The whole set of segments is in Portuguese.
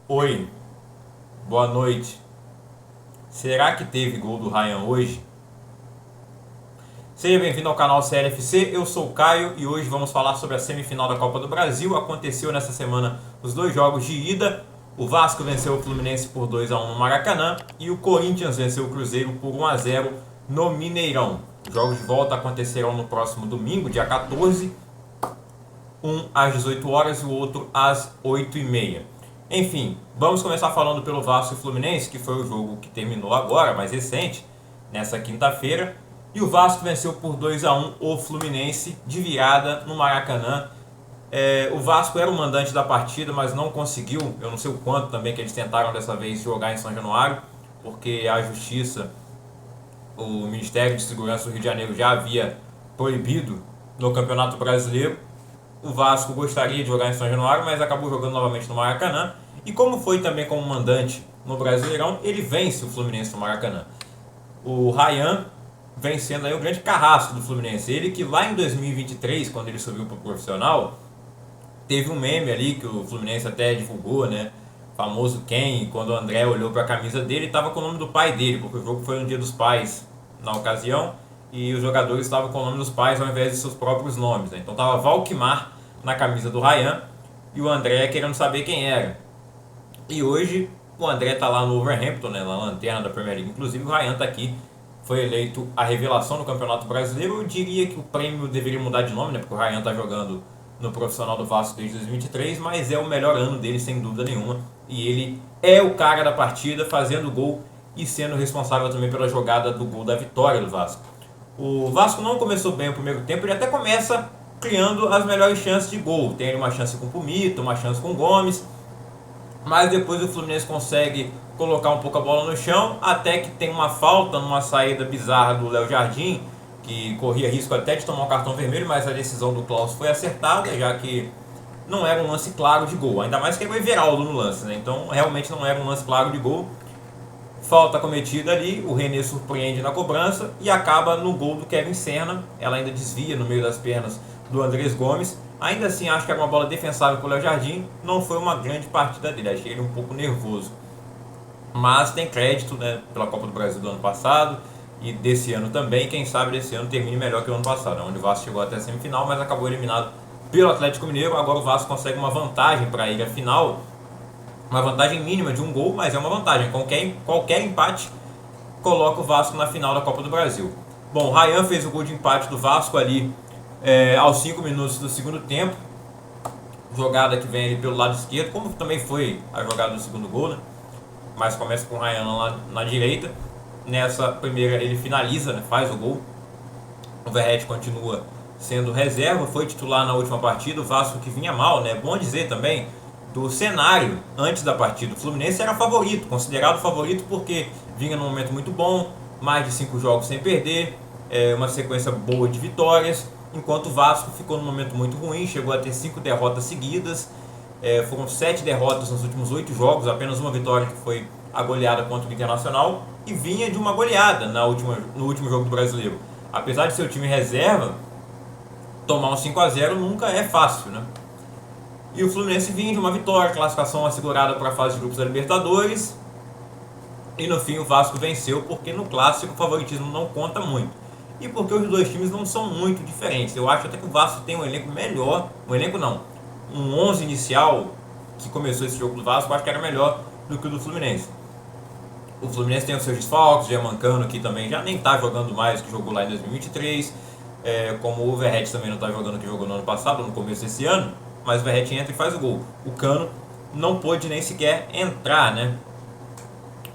Oi, boa noite. Será que teve gol do Ryan hoje? Seja bem-vindo ao canal CLFC, eu sou o Caio e hoje vamos falar sobre a semifinal da Copa do Brasil. Aconteceu nessa semana os dois jogos de ida. O Vasco venceu o Fluminense por 2-1 no Maracanã e o Corinthians venceu o Cruzeiro por 1-0 no Mineirão. Os jogos de volta acontecerão no próximo domingo, dia 14, um às 18 horas e o outro às 8h30. Enfim, vamos começar falando pelo Vasco e Fluminense, que foi o jogo que terminou agora, mais recente, nessa quinta-feira. E o Vasco venceu por 2-1 o Fluminense de virada no Maracanã. O Vasco era o mandante da partida, mas não conseguiu. Eu não sei o quanto também que eles tentaram dessa vez jogar em São Januário, porque a Justiça, o Ministério de Segurança do Rio de Janeiro já havia proibido no Campeonato Brasileiro. O Vasco gostaria de jogar em São Januário, mas acabou jogando novamente no Maracanã. E como foi também como mandante no Brasileirão, ele vence o Fluminense no Maracanã. O Ryan vem sendo aí o grande carrasco do Fluminense. Ele que lá em 2023, quando ele subiu para o profissional, teve um meme ali que o Fluminense até divulgou, né? Famoso Ken, quando o André olhou para a camisa dele, estava com o nome do pai dele, porque o jogo foi no Dia dos Pais na ocasião e os jogadores estavam com o nome dos pais ao invés de seus próprios nomes, né? Então estava Valquimar na camisa do Ryan e o André querendo saber quem era. E hoje o André está lá no Wolverhampton, né, na lanterna da Premier League. Inclusive o Ryan está aqui, foi eleito a revelação do Campeonato Brasileiro. Eu diria que o prêmio deveria mudar de nome, né, porque o Ryan está jogando no profissional do Vasco desde 2023, mas é o melhor ano dele sem dúvida nenhuma. E ele é o cara da partida, fazendo gol e sendo responsável também pela jogada do gol da vitória do Vasco. O Vasco não começou bem o primeiro tempo, ele até começa criando as melhores chances de gol. Tem uma chance com o Pumito, uma chance com o Gomes, mas depois o Fluminense consegue colocar um pouco a bola no chão, até que tem uma falta numa saída bizarra do Léo Jardim, que corria risco até de tomar um cartão vermelho, mas a decisão do Klaus foi acertada, já que não era um lance claro de gol, ainda mais que é o Everaldo no lance, né? Então realmente não era um lance claro de gol. Falta cometida ali, o René surpreende na cobrança e acaba no gol do Kevin Senna. Ela ainda desvia no meio das pernas do Andrés Gomes. Ainda assim, acho que era uma bola defensável para o Léo Jardim. Não foi uma grande partida dele, achei ele um pouco nervoso. Mas tem crédito, né, pela Copa do Brasil do ano passado e desse ano também. Quem sabe desse ano termine melhor que o ano passado, onde o Vasco chegou até a semifinal, mas acabou eliminado pelo Atlético Mineiro. Agora o Vasco consegue uma vantagem para ir à final. Uma vantagem mínima de um gol, mas é uma vantagem. Qualquer empate coloca o Vasco na final da Copa do Brasil. Bom, o Ryan fez o gol de empate do Vasco ali aos 5 minutos do segundo tempo. Jogada que vem ali pelo lado esquerdo, como também foi a jogada do segundo gol, né? Mas começa com o Ryan lá na direita. Nessa primeira ele finaliza, né? Faz o gol. O Verratti continua sendo reserva, foi titular na última partida. O Vasco que vinha mal, né? É bom dizer também do cenário antes da partida. O Fluminense era favorito, considerado favorito porque vinha num momento muito bom, mais de 5 jogos sem perder, uma sequência boa de vitórias, enquanto o Vasco ficou num momento muito ruim, chegou a ter 5 derrotas seguidas, foram 7 derrotas nos últimos 8 jogos, apenas uma vitória que foi a goleada contra o Internacional, e vinha de uma goleada no último jogo do Brasileiro. Apesar de ser o time reserva, tomar um 5-0 nunca é fácil, né? E o Fluminense vinha de uma vitória, classificação assegurada para a fase de grupos da Libertadores. E no fim o Vasco venceu, porque no clássico o favoritismo não conta muito. E porque os dois times não são muito diferentes. Eu acho até que o Vasco tem um elenco melhor. Um elenco não. Um 11 inicial que começou esse jogo do Vasco, eu acho que era melhor do que o do Fluminense. O Fluminense tem os seus desfalques, o Germancano que também já nem está jogando mais, que jogou lá em 2023. Como o Verratti também não está jogando, que jogou no ano passado, no começo desse ano. Mas o Verratti entra e faz o gol. O Cano não pôde nem sequer entrar, né?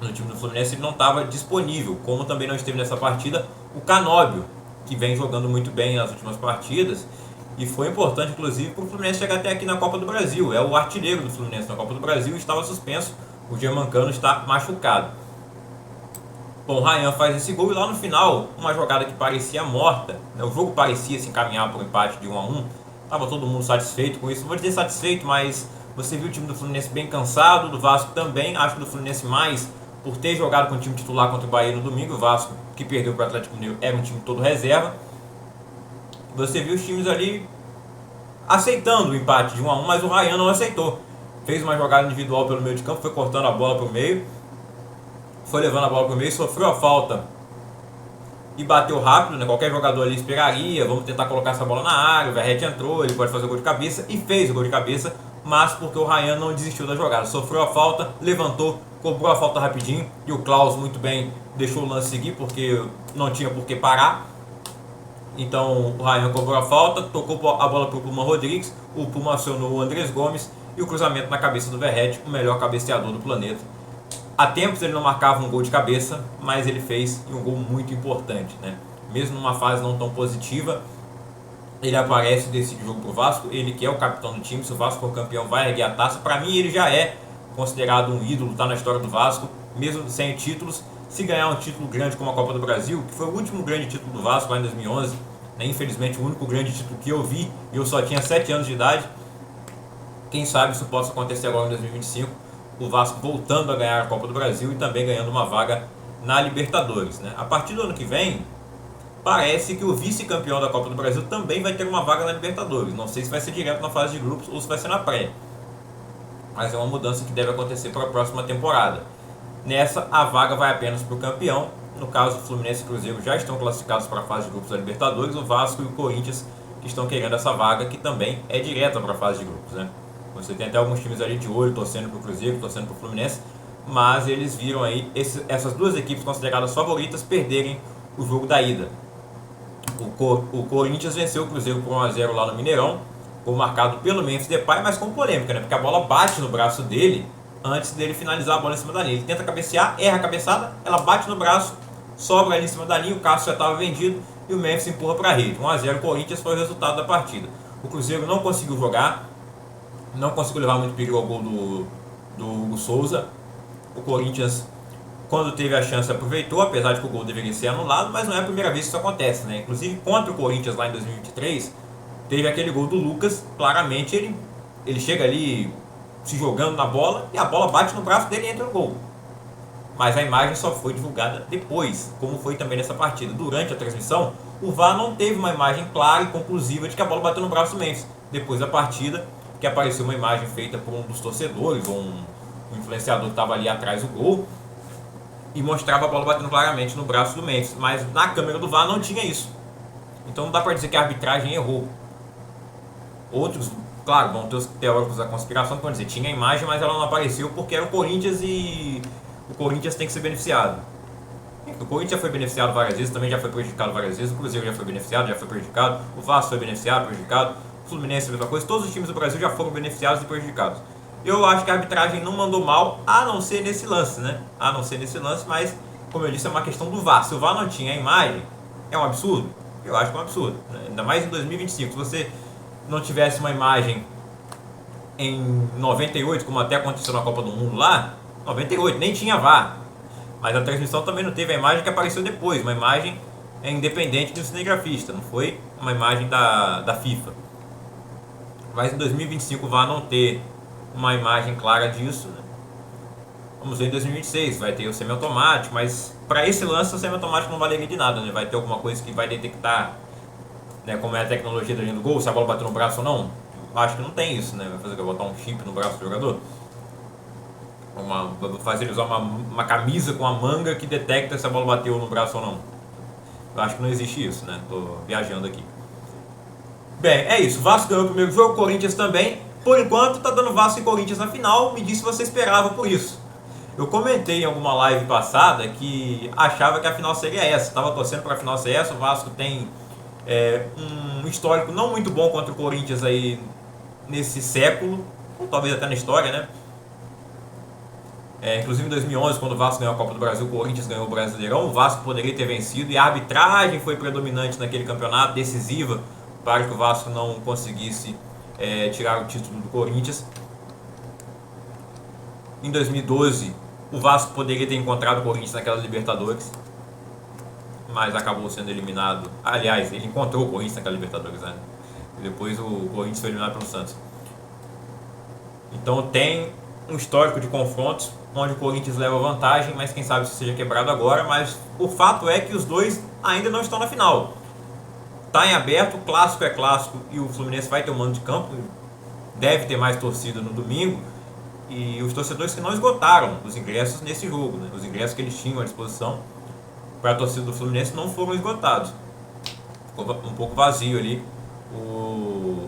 No time do Fluminense ele não estava disponível, como também não esteve nessa partida o Canóbio, que vem jogando muito bem nas últimas partidas e foi importante inclusive para o Fluminense chegar até aqui na Copa do Brasil. É o artilheiro do Fluminense na Copa do Brasil e estava suspenso. O Germancano está machucado. Bom, o Ryan faz esse gol e lá no final, uma jogada que parecia morta, né? O jogo parecia se encaminhar para um empate de 1-1. Tava todo mundo satisfeito com isso. Não vou dizer satisfeito, mas você viu o time do Fluminense bem cansado, do Vasco também. Acho que do Fluminense mais por ter jogado com o time titular contra o Bahia no domingo. O Vasco, que perdeu para o Atlético Mineiro, era um time todo reserva. Você viu os times ali aceitando o empate de 1-1, mas o Ryan não aceitou. fez uma jogada individual pelo meio de campo, foi cortando a bola para o meio, foi levando a bola para o meio, sofreu a falta e bateu rápido, né? Qualquer jogador ali esperaria, vamos tentar colocar essa bola na área, o Verratti entrou, ele pode fazer o gol de cabeça, e fez o gol de cabeça, mas porque o Ryan não desistiu da jogada, sofreu a falta, levantou, cobrou a falta rapidinho, e o Klaus muito bem deixou o lance seguir, porque não tinha por que parar. Então o Ryan cobrou a falta, tocou a bola para o Puma Rodrigues, o Puma acionou o Andrés Gomes, e o cruzamento na cabeça do Verratti, o melhor cabeceador do planeta. Há tempos ele não marcava um gol de cabeça, mas ele fez um gol muito importante, né? Mesmo numa fase não tão positiva, ele aparece e decide o jogo pro Vasco, ele que é o capitão do time, se o Vasco for campeão vai erguer a taça. Para mim ele já é considerado um ídolo, tá na história do Vasco, mesmo sem títulos. Se ganhar um título grande como a Copa do Brasil, que foi o último grande título do Vasco lá em 2011, né? Infelizmente o único grande título que eu vi, e eu só tinha 7 anos de idade. Quem sabe isso possa acontecer agora em 2025, o Vasco voltando a ganhar a Copa do Brasil e também ganhando uma vaga na Libertadores, né? A partir do ano que vem, parece que o vice-campeão da Copa do Brasil também vai ter uma vaga na Libertadores. Não sei se vai ser direto na fase de grupos ou se vai ser na pré, mas é uma mudança que deve acontecer para a próxima temporada. Nessa, a vaga vai apenas para o campeão. No caso, o Fluminense e o Cruzeiro já estão classificados para a fase de grupos da Libertadores. O Vasco e o Corinthians que estão querendo essa vaga, que também é direta para a fase de grupos, né? Você tem até alguns times ali de olho, torcendo para o Cruzeiro, torcendo para o Fluminense, mas eles viram aí essas duas equipes consideradas favoritas perderem o jogo da ida. O Corinthians venceu o Cruzeiro por 1-0 lá no Mineirão, gol marcado pelo Memphis Depay, mas com polêmica, né? Porque a bola bate no braço dele antes dele finalizar a bola em cima da linha. Ele tenta cabecear, erra a cabeçada, ela bate no braço, sobra ali em cima da linha, o Cássio já estava vendido e o Memphis empurra para a rede. 1-0 Corinthians foi o resultado da partida. O Cruzeiro não conseguiu jogar, não conseguiu levar muito perigo ao gol do Hugo Souza. O Corinthians, quando teve a chance, aproveitou, apesar de que o gol deveria ser anulado, mas não é a primeira vez que isso acontece, né? Inclusive contra o Corinthians lá em 2023, teve aquele gol do Lucas, claramente ele chega ali se jogando na bola e a bola bate no braço dele e entra no gol. Mas a imagem só foi divulgada depois, como foi também nessa partida. Durante a transmissão, o VAR não teve uma imagem clara e conclusiva de que a bola bateu no braço do Memphis. Depois da partida, que apareceu uma imagem feita por um dos torcedores, ou um influenciador que estava ali atrás do gol, e mostrava a bola batendo claramente no braço do Memphis. Mas na câmera do VAR não tinha isso. Então não dá para dizer que a arbitragem errou. Outros, claro, vão ter os teóricos da conspiração que vão dizer tinha a imagem, mas ela não apareceu porque era o Corinthians e o Corinthians tem que ser beneficiado. O Corinthians já foi beneficiado várias vezes, também já foi prejudicado várias vezes, o Cruzeiro já foi beneficiado, já foi prejudicado, o Vasco foi beneficiado, prejudicado, o Fluminense a mesma coisa, todos os times do Brasil já foram beneficiados e prejudicados. Eu acho que a arbitragem não mandou mal, a não ser nesse lance, né? A não ser nesse lance, mas, como eu disse, é uma questão do VAR. Se o VAR não tinha a imagem, é um absurdo? Eu acho que é um absurdo, né? Ainda mais em 2025. Se você não tivesse uma imagem em 98, como até aconteceu na Copa do Mundo lá, 98, nem tinha VAR. Mas a transmissão também não teve a imagem que apareceu depois, uma imagem independente do cinegrafista, não foi uma imagem da FIFA. Mas em 2025 o VAR não ter uma imagem clara disso, né? Vamos ver em 2026, vai ter o semiautomático, mas para esse lance o semiautomático não valeria de nada, né? Vai ter alguma coisa que vai detectar, né, como é a tecnologia da linha do gol, se a bola bateu no braço ou não. Acho que não tem isso, né? Vai fazer que botar um chip no braço do jogador? Fazer ele usar uma camisa com a manga que detecta se a bola bateu no braço ou não. Eu acho que não existe isso, né? Tô viajando aqui. Bem, é isso. O Vasco ganhou o primeiro jogo, o Corinthians também. Por enquanto, tá dando Vasco e Corinthians na final. Me diz se você esperava por isso. Eu comentei em alguma live passada que achava que a final seria essa. Estava torcendo para a final ser essa. O Vasco tem um histórico não muito bom contra o Corinthians aí nesse século, ou talvez até na história, né? Inclusive em 2011, quando o Vasco ganhou a Copa do Brasil, o Corinthians ganhou o Brasileirão, o Vasco poderia ter vencido e a arbitragem foi predominante naquele campeonato, decisiva para que o Vasco não conseguisse tirar o título do Corinthians. Em 2012, o Vasco poderia ter encontrado o Corinthians naquela Libertadores, mas acabou sendo eliminado. Aliás, ele encontrou o Corinthians naquela Libertadores, né? E depois o Corinthians foi eliminado pelo Santos. Então tem um histórico de confrontos onde o Corinthians leva vantagem, mas quem sabe isso seja quebrado agora. Mas o fato é que os dois ainda não estão na final. Está em aberto, o clássico é clássico e o Fluminense vai ter um mando de campo, deve ter mais torcida no domingo. e os torcedores que não esgotaram os ingressos nesse jogo, né? Os ingressos que eles tinham à disposição para a torcida do Fluminense não foram esgotados. Ficou um pouco vazio ali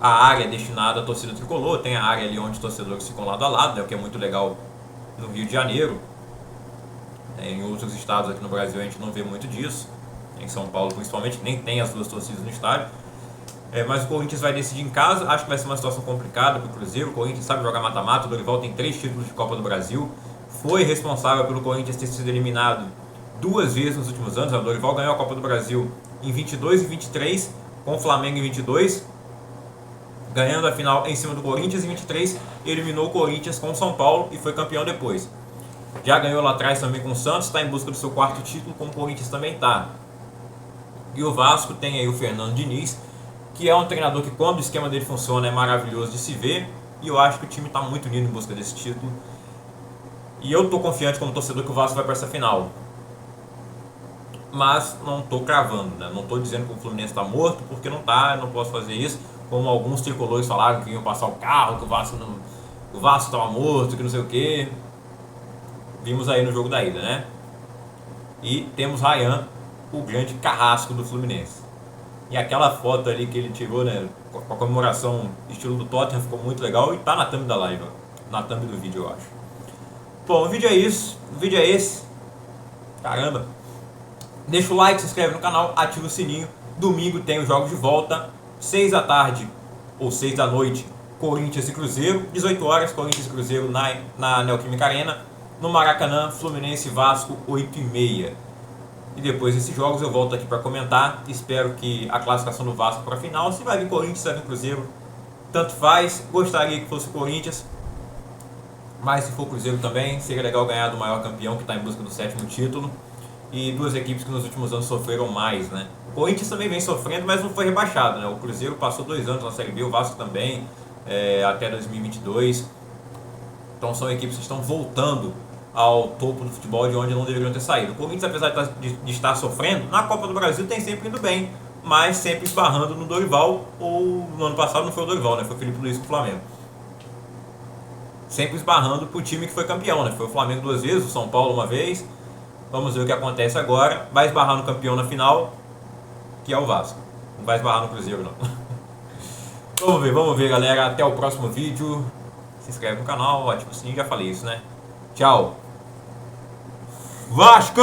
a área destinada à torcida tricolor. Tem a área ali onde os torcedores ficam lado a lado, né? O que é muito legal no Rio de Janeiro. Em outros estados aqui no Brasil a gente não vê muito disso. Em São Paulo principalmente nem tem as duas torcidas no estádio. Mas o Corinthians vai decidir em casa. Acho que vai ser uma situação complicada para o Cruzeiro. O Corinthians sabe jogar mata-mata. O Dorival tem 3 títulos de Copa do Brasil. Foi responsável pelo Corinthians ter sido eliminado 2 vezes nos últimos anos. O Dorival ganhou a Copa do Brasil em 22 e 23, com o Flamengo em 22, ganhando a final em cima do Corinthians. Em 23 eliminou o Corinthians com o São Paulo e foi campeão depois. Já ganhou lá atrás também com o Santos, está em busca do seu 4º título, como o Corinthians também está. E o Vasco tem aí o Fernando Diniz, que é um treinador que, quando o esquema dele funciona, é maravilhoso de se ver. E eu acho que o time está muito unido em busca desse título. E eu estou confiante como torcedor que o Vasco vai para essa final. Mas não estou cravando, né? Não estou dizendo que o Fluminense está morto, porque não está, eu não posso fazer isso. Como alguns tricolores falaram que iam passar o carro, que o Vasco estava morto, que não sei o que. Vimos aí no jogo da ida, né? E temos Ryan, o grande carrasco do Fluminense. E aquela foto ali que ele tirou, né, com a comemoração estilo do Tottenham, ficou muito legal e tá na thumb da live, ó. Na thumb do vídeo, eu acho. Bom, o vídeo é isso, o vídeo é esse. Caramba. Deixa o like, se inscreve no canal, ativa o sininho. Domingo tem os jogos de volta, 6 da tarde ou 6 da noite, Corinthians e Cruzeiro. 18 horas, Corinthians e Cruzeiro na Neoquímica Arena. No Maracanã, Fluminense e Vasco, 8h30. E depois desses jogos eu volto aqui para comentar. Espero que a classificação do Vasco para a final. Se vai vir Corinthians, se vai vir Cruzeiro, tanto faz. Gostaria que fosse Corinthians, mas se for Cruzeiro também, seria legal ganhar do maior campeão que está em busca do 7º título. E 2 equipes que nos últimos anos sofreram mais, né? O Corinthians também vem sofrendo, mas não foi rebaixado, né? O Cruzeiro passou 2 anos na Série B, o Vasco também, até 2022. Então são equipes que estão voltando ao topo do futebol de onde não deveriam ter saído. O Corinthians, apesar de estar sofrendo, na Copa do Brasil tem sempre indo bem, mas sempre esbarrando no Dorival, ou no ano passado não foi o Dorival, né? Foi o Felipe Luiz com o Flamengo. Sempre esbarrando pro time que foi campeão, né? Foi o Flamengo 2 vezes, o São Paulo uma vez. Vamos ver o que acontece agora. Vai esbarrar no campeão na final, que é o Vasco. Não vai esbarrar no Cruzeiro, não. Vamos ver, galera. Até o próximo vídeo. Se inscreve no canal, ativa o sininho, já falei isso, né? Tchau. Vasco!